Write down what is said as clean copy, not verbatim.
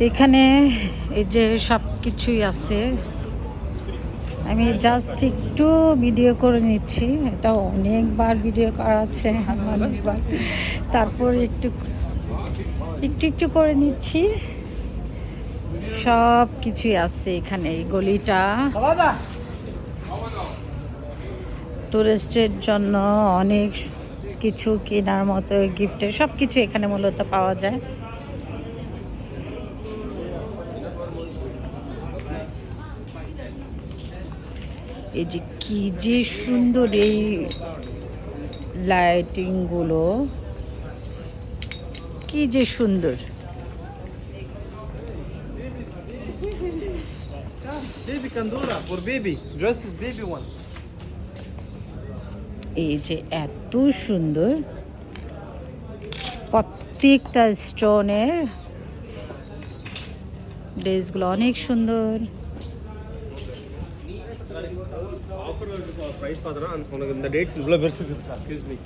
এখানে এই যে সব কিছুই আছে। আমি জাস্ট একটু ভিডিও করে নিচ্ছি, এটা অনেকবার ভিডিও করা আছে অনেকবার, তারপর একটু একটু একটু করে নিচ্ছি। সব কিছুই আছে এখানে। এই গলিটা টুরিস্টের জন্য অনেক কিছু কেনার মতো, গিফটের সব কিছু এখানে মূলত পাওয়া যায়। এই যে কি যে সুন্দর এই লাইটিং গুলো, কি যে সুন্দর। Baby Kandura for baby. Dresses baby one. এই যে এত সুন্দর প্রত্যেকটা স্টোনের ড্রেসগুলো অনেক সুন্দর। Offer price padra and the dates excuse me.